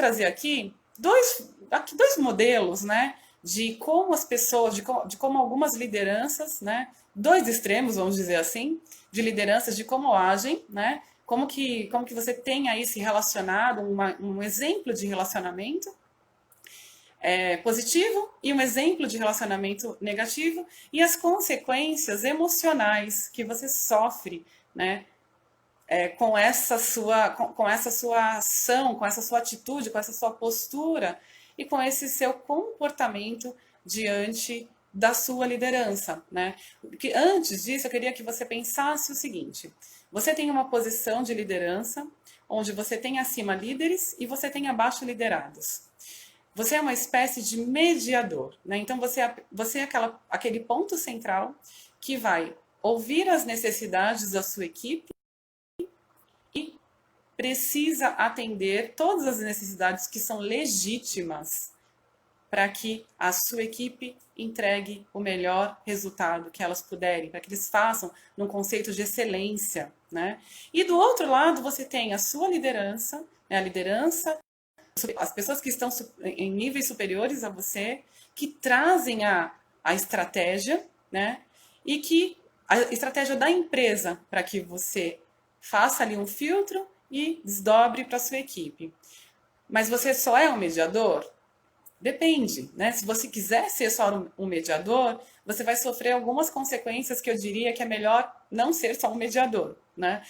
trazer aqui dois modelos, né, de como as pessoas, de como algumas lideranças, né, dois extremos, vamos dizer assim, de lideranças, de como agem, né, como que você tem aí se relacionado, um exemplo de relacionamento positivo e um exemplo de relacionamento negativo e as consequências emocionais que você sofre, né, com essa sua ação, com essa sua atitude, com essa sua postura e com esse seu comportamento diante da sua liderança, né? Porque antes disso, eu queria que você pensasse o seguinte: você tem uma posição de liderança onde você tem acima líderes e você tem abaixo liderados. Você é uma espécie de mediador, né? Então você é aquele ponto central que vai ouvir as necessidades da sua equipe e precisa atender todas as necessidades que são legítimas para que a sua equipe entregue o melhor resultado que elas puderem, para que eles façam num conceito de excelência, né? E do outro lado você tem a sua liderança, né? A liderança, as pessoas que estão em níveis superiores a você, que trazem a estratégia, né? E que a estratégia da empresa para que você faça ali um filtro e desdobre para a sua equipe. Mas você só é um mediador? Depende, né? Se você quiser ser só um mediador, você vai sofrer algumas consequências que eu diria que é melhor não ser só um mediador, né?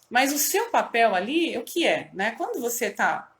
Mas o seu papel ali, o que é, né? Quando você está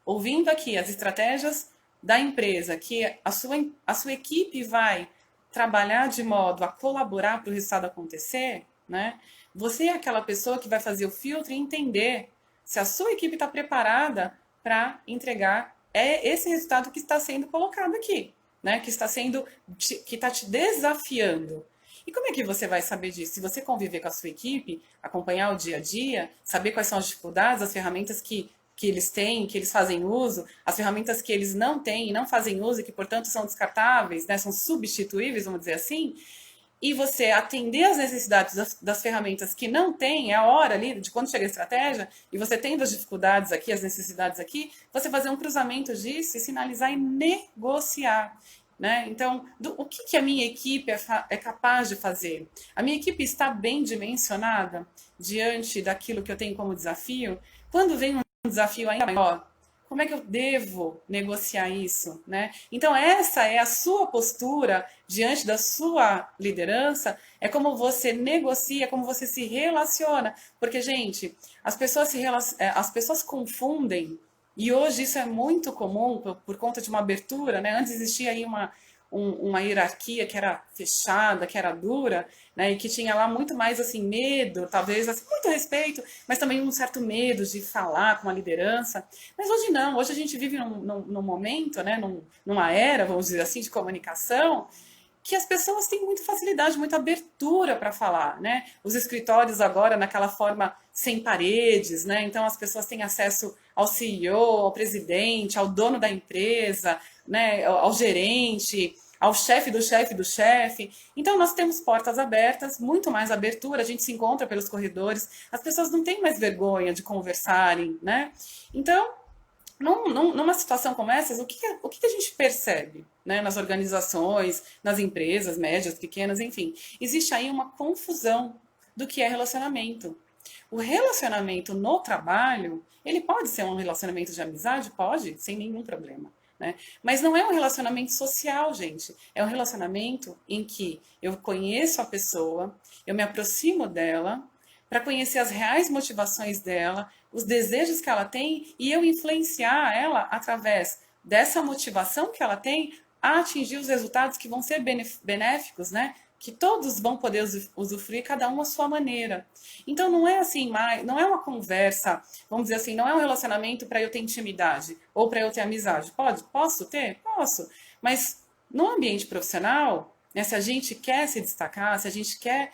ouvindo aqui as estratégias da empresa, que a sua equipe vai trabalhar de modo a colaborar para o resultado acontecer, né? Você é aquela pessoa que vai fazer o filtro e entender se a sua equipe está preparada para entregar esse resultado que está sendo colocado aqui, né? Que está te desafiando. E como é que você vai saber disso? Se você conviver com a sua equipe, acompanhar o dia a dia, saber quais são as dificuldades, as ferramentas que eles têm, que eles fazem uso, as ferramentas que eles não têm e não fazem uso e que, portanto, são descartáveis, né, são substituíveis, vamos dizer assim, e você atender às necessidades das ferramentas que não tem, é a hora ali de quando chega a estratégia, e você tendo as dificuldades aqui, as necessidades aqui, você fazer um cruzamento disso e sinalizar e negociar. Né? Então, o que a minha equipe é capaz de fazer? A minha equipe está bem dimensionada diante daquilo que eu tenho como desafio? Quando vem um desafio ainda maior, como é que eu devo negociar isso, né? Então essa é a sua postura diante da sua liderança, é como você negocia, como você se relaciona, porque gente, as pessoas confundem e hoje isso é muito comum por conta de uma abertura, né? Antes existia aí uma hierarquia que era fechada, que era dura, né, e que tinha lá muito mais assim medo, talvez assim, muito respeito, mas também um certo medo de falar com a liderança. Mas hoje não, hoje a gente vive num momento, né, numa era, vamos dizer assim, de comunicação, que as pessoas têm muita facilidade, muita abertura para falar, né? Os escritórios agora naquela forma sem paredes, né? Então as pessoas têm acesso ao CEO, ao presidente, ao dono da empresa, né? Ao gerente, ao chefe do chefe do chefe. Então nós temos portas abertas, muito mais abertura, a gente se encontra pelos corredores, as pessoas não têm mais vergonha de conversarem, né? Então numa situação como essa, o que a gente percebe, né, nas organizações, nas empresas, médias, pequenas, enfim? Existe aí uma confusão do que é relacionamento. O relacionamento no trabalho, ele pode ser um relacionamento de amizade? Pode, sem nenhum problema. Né? Mas não é um relacionamento social, gente. É um relacionamento em que eu conheço a pessoa, eu me aproximo dela, para conhecer as reais motivações dela, os desejos que ela tem e eu influenciar ela através dessa motivação que ela tem a atingir os resultados que vão ser benéficos, né? Que todos vão poder usufruir, cada um à sua maneira. Então não é assim, não é uma conversa, vamos dizer assim, não é um relacionamento para eu ter intimidade ou para eu ter amizade. Posso ter? Posso. Mas no ambiente profissional, né, se a gente quer se destacar, se a gente quer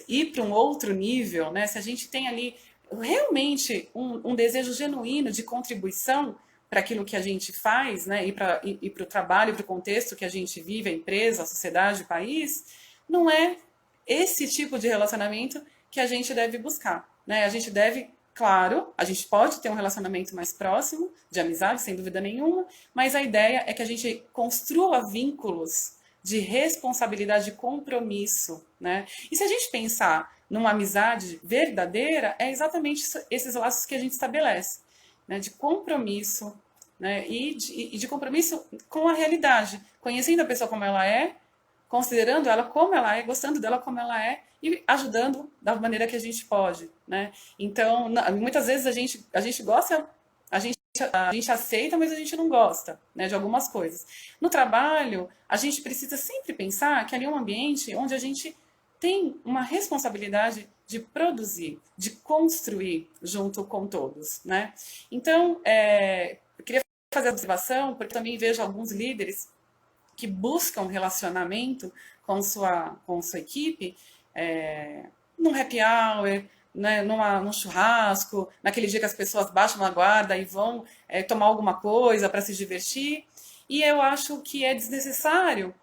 ir para um outro nível, né? Se a gente tem ali realmente um desejo genuíno de contribuição para aquilo que a gente faz, né? E para o trabalho, para o contexto que a gente vive, a empresa, a sociedade, o país, não é esse tipo de relacionamento que a gente deve buscar, né? A gente deve Claro, a gente pode ter um relacionamento mais próximo, de amizade, sem dúvida nenhuma, mas a ideia é que a gente construa vínculos de responsabilidade e compromisso, né? E se a gente pensar numa amizade verdadeira, é exatamente esses laços que a gente estabelece, né? De compromisso, né? E de compromisso com a realidade, conhecendo a pessoa como ela é, considerando ela como ela é, gostando dela como ela é e ajudando da maneira que a gente pode, né? Então, muitas vezes a gente gosta, a gente aceita, mas a gente não gosta, né, de algumas coisas. No trabalho, a gente precisa sempre pensar que ali é um ambiente onde a gente tem uma responsabilidade de produzir, de construir junto com todos, né? Então, eu queria fazer a observação, porque também vejo alguns líderes que buscam relacionamento com sua equipe, num happy hour, né, num churrasco, naquele dia que as pessoas baixam a guarda e vão tomar alguma coisa para se divertir. E eu acho que é desnecessário.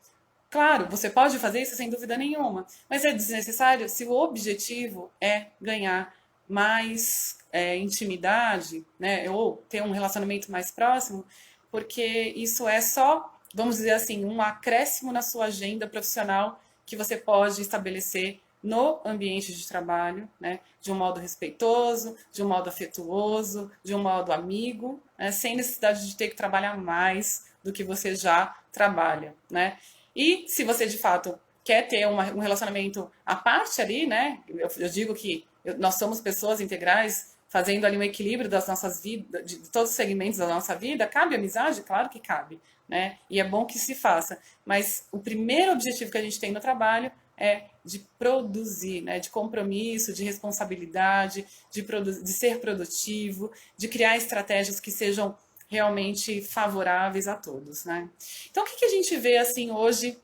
Claro, você pode fazer isso sem dúvida nenhuma, mas é desnecessário se o objetivo é ganhar mais intimidade, né, ou ter um relacionamento mais próximo, porque isso é só, vamos dizer assim, um acréscimo na sua agenda profissional que você pode estabelecer no ambiente de trabalho, né, de um modo respeitoso, de um modo afetuoso, de um modo amigo, né, sem necessidade de ter que trabalhar mais do que você já trabalha, né? E se você de fato quer ter um relacionamento à parte ali, né? Eu digo que nós somos pessoas integrais, fazendo ali um equilíbrio das nossas vidas, de todos os segmentos da nossa vida. Cabe amizade? Claro que cabe, né? E é bom que se faça. Mas o primeiro objetivo que a gente tem no trabalho é de produzir, né? De compromisso, de responsabilidade, de ser produtivo, de criar estratégias que sejam realmente favoráveis a todos, né? Então, o que que a gente vê assim hoje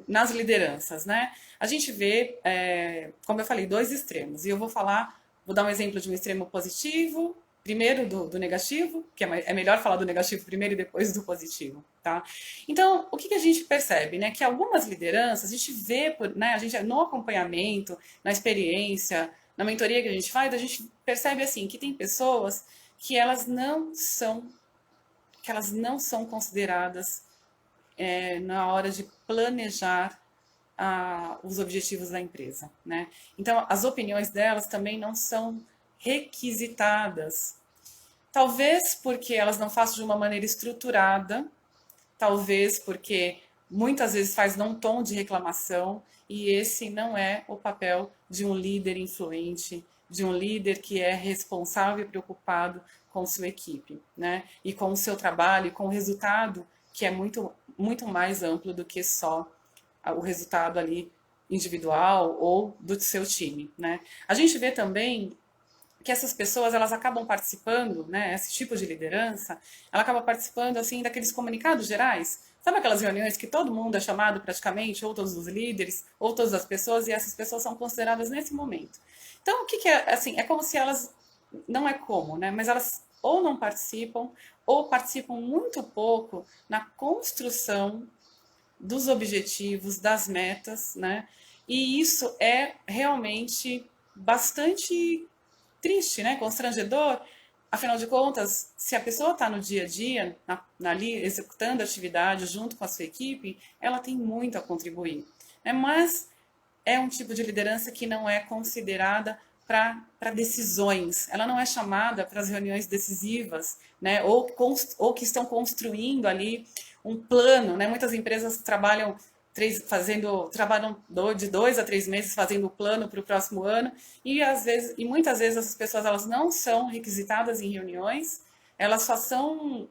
nas lideranças, né? A gente vê, como eu falei, dois extremos. E eu vou dar um exemplo de um extremo positivo, primeiro do negativo, que é melhor falar do negativo primeiro e depois do positivo, tá? Então, o que que a gente percebe, né? Que algumas lideranças, a gente vê, né? A gente no acompanhamento, na experiência, na mentoria que a gente faz, a gente percebe assim que tem pessoas que elas não são consideradas na hora de planejar os objetivos da empresa, né? Então, as opiniões delas também não são requisitadas. Talvez porque elas não façam de uma maneira estruturada, talvez porque muitas vezes faz num tom de reclamação, e esse não é o papel de um líder influente, de um líder que é responsável e preocupado com sua equipe, né? E com o seu trabalho, e com o resultado, que é muito mais amplo do que só o resultado ali individual ou do seu time, né? A gente vê também que essas pessoas elas acabam participando, né? Esse tipo de liderança, ela acaba participando assim daqueles comunicados gerais. Sabe aquelas reuniões que todo mundo é chamado praticamente, ou todos os líderes, ou todas as pessoas, e essas pessoas são consideradas nesse momento. Então, o que é assim? É como se elas não é como, né? Mas elas ou não participam ou participam muito pouco na construção dos objetivos, das metas, né? E isso é realmente bastante triste, né? Constrangedor. Afinal de contas, se a pessoa está no dia a dia, ali executando a atividade junto com a sua equipe, ela tem muito a contribuir, né? Mas é um tipo de liderança que não é considerada para decisões, ela não é chamada para as reuniões decisivas, né? Ou que estão construindo ali um plano, né? Muitas empresas trabalham de 2 a 3 meses fazendo o plano para o próximo ano e muitas vezes essas pessoas elas não são requisitadas em reuniões, elas só são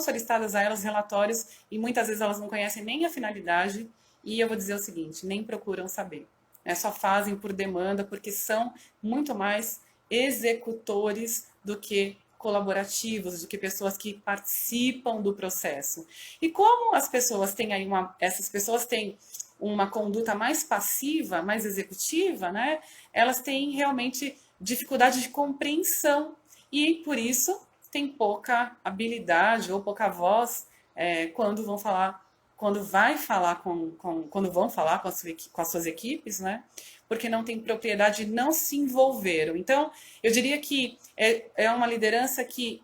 solicitadas a elas relatórios e muitas vezes elas não conhecem nem a finalidade e eu vou dizer o seguinte, nem procuram saber, né? Só fazem por demanda porque são muito mais executores do que colaborativos, do que pessoas que participam do processo. E como as pessoas têm aí essas pessoas têm uma conduta mais passiva, mais executiva, né? Elas têm realmente dificuldade de compreensão e por isso têm pouca habilidade ou pouca voz quando vão falar quando vai falar quando vão falar com as suas equipes, né? Porque não tem propriedade, não se envolveram. Então, eu diria que é uma liderança que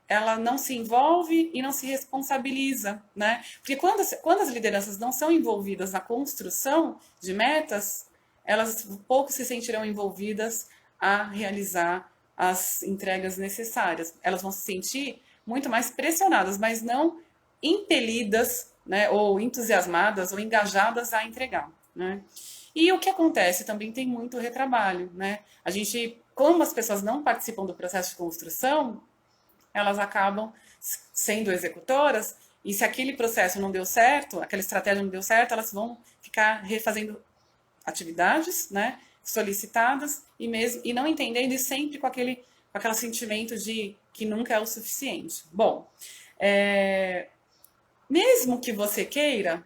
ela não se envolve e não se responsabiliza, né? Porque quando as lideranças não são envolvidas na construção de metas, elas pouco se sentirão envolvidas a realizar as entregas necessárias. Elas vão se sentir muito mais pressionadas, mas não impelidas, né, ou entusiasmadas ou engajadas a entregar, né? E o que acontece também tem muito retrabalho, né? A gente, como as pessoas não participam do processo de construção, elas acabam sendo executoras, e se aquele processo não deu certo, aquela estratégia não deu certo, elas vão ficar refazendo atividades, né, solicitadas, e não entendendo, e sempre com aquele sentimento de que nunca é o suficiente. Bom, mesmo que você queira,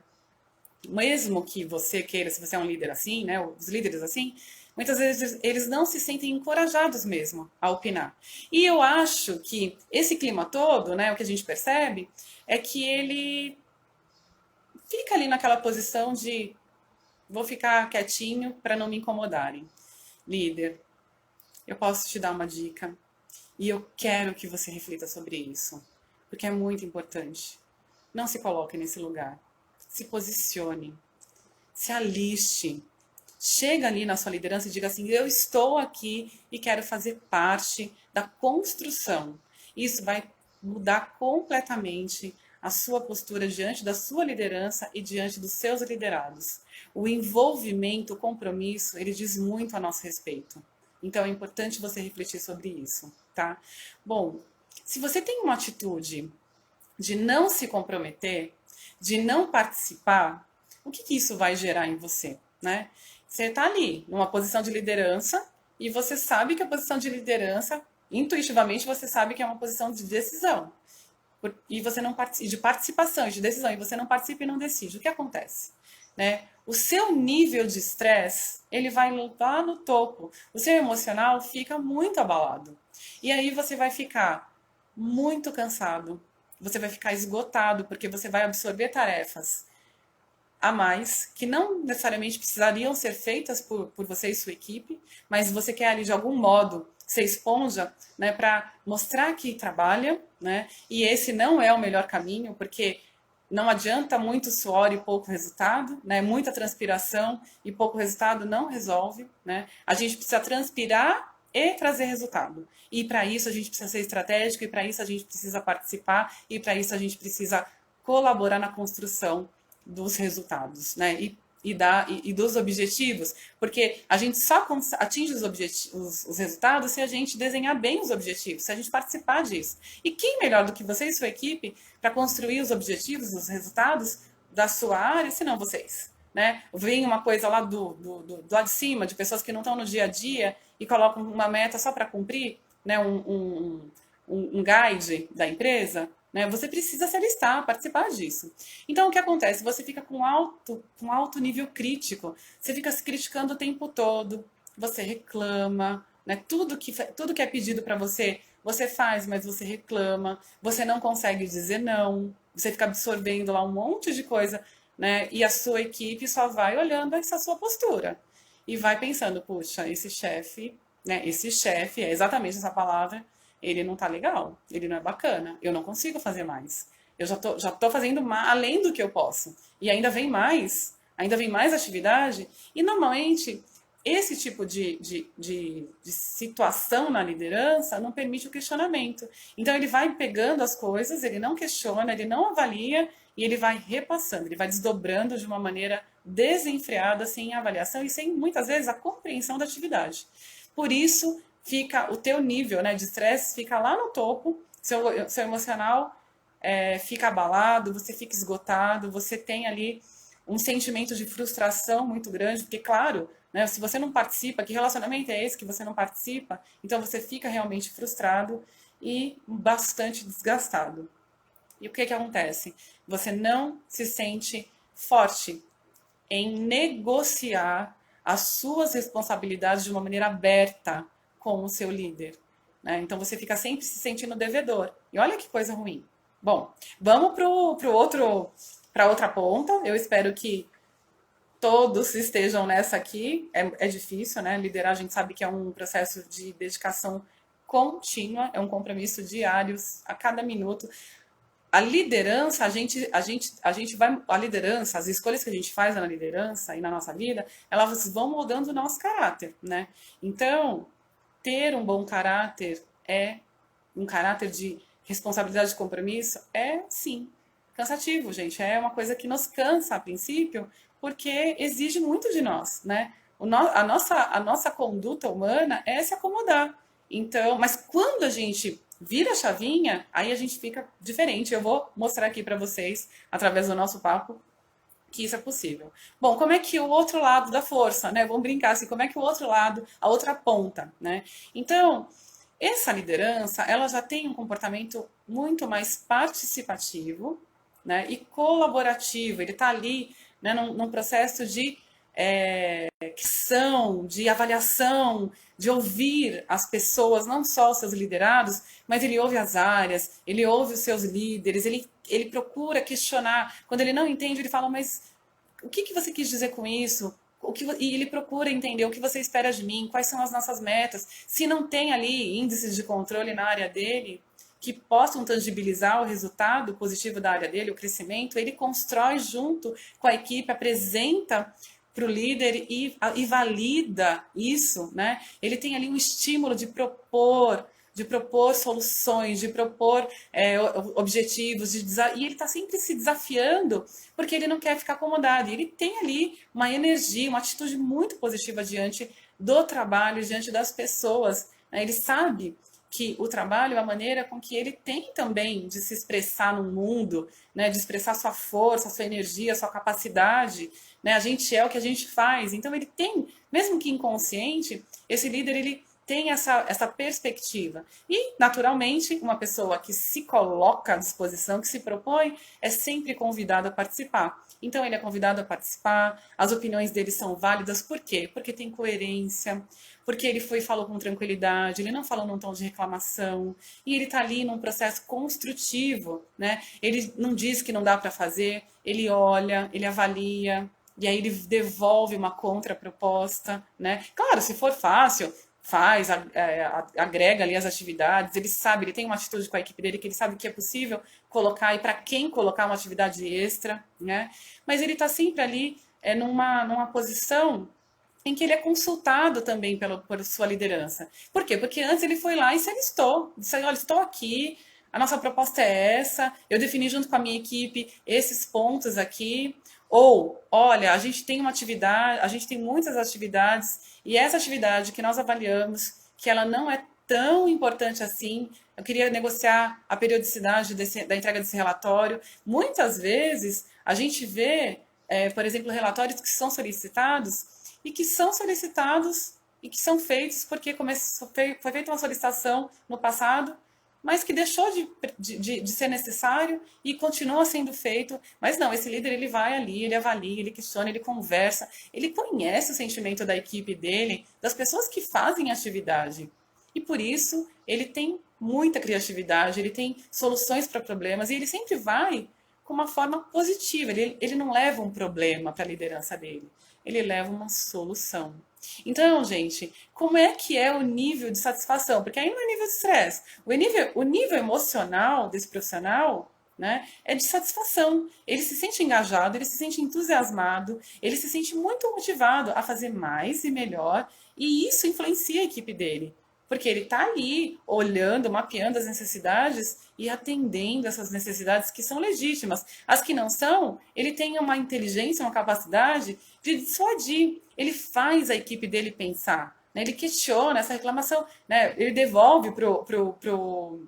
se você é um líder assim, né, os líderes assim, muitas vezes eles não se sentem encorajados mesmo a opinar. E eu acho que esse clima todo, né, o que a gente percebe é que ele fica ali naquela posição de vou ficar quietinho para não me incomodarem. Líder, eu posso te dar uma dica e eu quero que você reflita sobre isso, porque é muito importante. Não se coloque nesse lugar. Se posicione, se aliste, chega ali na sua liderança e diga assim: eu estou aqui e quero fazer parte da construção. Isso vai mudar completamente a sua postura diante da sua liderança e diante dos seus liderados. O envolvimento, o compromisso, ele diz muito a nosso respeito. Então é importante você refletir sobre isso, tá? Bom, se você tem uma atitude de não se comprometer, de não participar, o que isso vai gerar em você, né? Você está ali, numa posição de liderança, e você sabe que a posição de liderança, intuitivamente, você sabe que é uma posição de decisão. E você não participa, de participação, de decisão, e você não participa e não decide. O que acontece? Né? O seu nível de estresse, ele vai lá no topo. O seu emocional fica muito abalado. E aí você vai ficar muito cansado. Você vai ficar esgotado, porque você vai absorver tarefas a mais, que não necessariamente precisariam ser feitas por você e sua equipe, mas você quer ali de algum modo ser esponja, né, para mostrar que trabalha, né, e esse não é o melhor caminho, porque não adianta muito suor e pouco resultado, né, muita transpiração e pouco resultado não resolve, né, a gente precisa transpirar e trazer resultado. E para isso a gente precisa ser estratégico, e para isso a gente precisa participar, e para isso a gente precisa colaborar na construção dos resultados, né? E dos objetivos, porque a gente só atinge os resultados se a gente desenhar bem os objetivos, se a gente participar disso. E quem melhor do que você e sua equipe para construir os objetivos, os resultados da sua área, se não vocês? Né? Vem uma coisa lá do lado de cima, de pessoas que não estão no dia a dia e colocam uma meta só para cumprir, né? Um guide da empresa, né? Você precisa se alistar, participar disso. Então, o que acontece? Você fica com alto nível crítico, você fica se criticando o tempo todo, você reclama, né? Tudo que é pedido para você, você faz, mas você reclama, você não consegue dizer não, você fica absorvendo lá um monte de coisa, né? E a sua equipe só vai olhando essa sua postura e vai pensando, puxa, esse chefe, né? Esse chefe é exatamente essa palavra, ele não tá legal, ele não é bacana, eu não consigo fazer mais. Eu já tô fazendo além do que eu posso. E ainda vem mais atividade, e normalmente esse tipo de situação na liderança não permite o questionamento. Então ele vai pegando as coisas, ele não questiona, ele não avalia, e ele vai repassando, ele vai desdobrando de uma maneira desenfreada, sem avaliação e sem, muitas vezes, a compreensão da atividade. Por isso, fica o teu nível, né, de estresse fica lá no topo, seu emocional fica abalado, você fica esgotado, você tem ali um sentimento de frustração muito grande, porque, claro, né, se você não participa, que relacionamento é esse que você não participa? Então você fica realmente frustrado e bastante desgastado. E o que acontece? Você não se sente forte em negociar as suas responsabilidades de uma maneira aberta com o seu líder, né? Então você fica sempre se sentindo devedor. E olha que coisa ruim. Bom, vamos para o outro para outra ponta. Eu espero que todos estejam nessa aqui. É difícil, né? Liderar, a gente sabe que é um processo de dedicação contínua, é um compromisso diário, a cada minuto. A liderança, a liderança, as escolhas que a gente faz na liderança e na nossa vida, elas vão moldando o nosso caráter, né? Então, ter um bom caráter um caráter de responsabilidade e compromisso sim, cansativo, gente. É uma coisa que nos cansa a princípio, porque exige muito de nós, né? A nossa conduta humana é se acomodar. Então, mas quando a gente vira a chavinha, aí a gente fica diferente. Eu vou mostrar aqui para vocês, através do nosso papo, que isso é possível. Bom, como é que o outro lado da força, né? Vamos brincar assim, como é que o outro lado, a outra ponta, né? Então, essa liderança, ela já tem um comportamento muito mais participativo, né? E colaborativo. Ele está ali, né, num processo de de avaliação, de ouvir as pessoas, não só os seus liderados, mas ele ouve as áreas, ele ouve os seus líderes, ele procura questionar. Quando ele não entende, ele fala, mas o que você quis dizer com isso? E ele procura entender o que você espera de mim, quais são as nossas metas. Se não tem ali índices de controle na área dele, que possam tangibilizar o resultado positivo da área dele, o crescimento, ele constrói junto com a equipe, apresenta para o líder e valida isso, né? Ele tem ali um estímulo de propor soluções, de propor objetivos, e ele está sempre se desafiando, porque ele não quer ficar acomodado. E ele tem ali uma energia, uma atitude muito positiva diante do trabalho, diante das pessoas, né? Ele sabe que o trabalho é a maneira com que ele tem também de se expressar no mundo, né, de expressar sua força, sua energia, sua capacidade, né, a gente é o que a gente faz. Então ele tem, mesmo que inconsciente, esse líder ele tem essa perspectiva. E, naturalmente, uma pessoa que se coloca à disposição, que se propõe, é sempre convidado a participar. Então, ele é convidado a participar, as opiniões dele são válidas, por quê? Porque tem coerência, porque ele falou com tranquilidade, ele não falou num tom de reclamação, e ele está ali num processo construtivo, né? Ele não diz que não dá para fazer, ele olha, ele avalia, e aí ele devolve uma contraproposta, né? Claro, se for fácil, faz, agrega ali as atividades, ele sabe, ele tem uma atitude com a equipe dele que ele sabe que é possível colocar e para quem colocar uma atividade extra, né? Mas ele está sempre ali numa posição em que ele é consultado também por sua liderança. Por quê? Porque antes ele foi lá e se alistou, disse, olha, estou aqui, a nossa proposta é essa, eu defini junto com a minha equipe esses pontos aqui, ou, olha, a gente tem uma atividade, a gente tem muitas atividades, e essa atividade que nós avaliamos, que ela não é tão importante assim, eu queria negociar a periodicidade da entrega desse relatório. Muitas vezes, a gente vê, por exemplo, relatórios que são solicitados, e que são solicitados e que são feitos porque foi feita uma solicitação no passado, mas que deixou de ser necessário e continua sendo feito. Mas não, esse líder ele vai ali, ele avalia, ele questiona, ele conversa, ele conhece o sentimento da equipe dele, das pessoas que fazem a atividade. E por isso ele tem muita criatividade, ele tem soluções para problemas e ele sempre vai com uma forma positiva. Ele não leva um problema para a liderança dele, ele leva uma solução. Então, gente, como é que é o nível de satisfação? Porque aí não é nível de estresse. O nível emocional desse profissional, né, é de satisfação. Ele se sente engajado, ele se sente entusiasmado, ele se sente muito motivado a fazer mais e melhor, e isso influencia a equipe dele. Porque ele está ali olhando, mapeando as necessidades e atendendo essas necessidades que são legítimas. As que não são, ele tem uma inteligência, uma capacidade de dissuadir. Ele faz a equipe dele pensar, né? Ele questiona essa reclamação, né? Ele devolve pro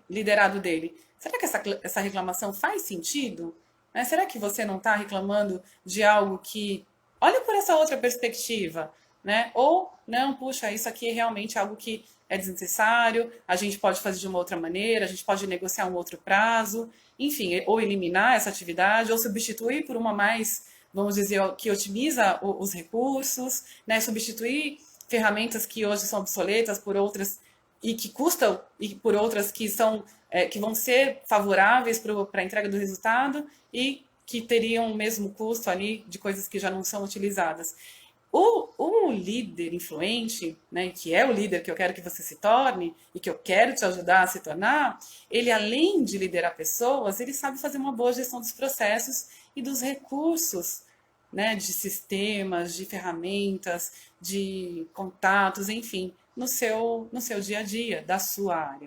liderado dele. Será que essa reclamação faz sentido? Né? Será que você não está reclamando de algo que... Olha por essa outra perspectiva, né? Ou, não, puxa, isso aqui é realmente algo que é desnecessário, a gente pode fazer de uma outra maneira, a gente pode negociar um outro prazo, enfim, ou eliminar essa atividade, ou substituir por uma mais, vamos dizer, que otimiza os recursos, né? Substituir ferramentas que hoje são obsoletas por outras e que custam, e por outras que são que vão ser favoráveis para a entrega do resultado e que teriam o mesmo custo ali de coisas que já não são utilizadas. O líder influente, né, que é o líder que eu quero que você se torne e que eu quero te ajudar a se tornar, ele além de liderar pessoas, ele sabe fazer uma boa gestão dos processos e dos recursos, né, de sistemas, de ferramentas, de contatos, enfim, no seu dia a dia, da sua área.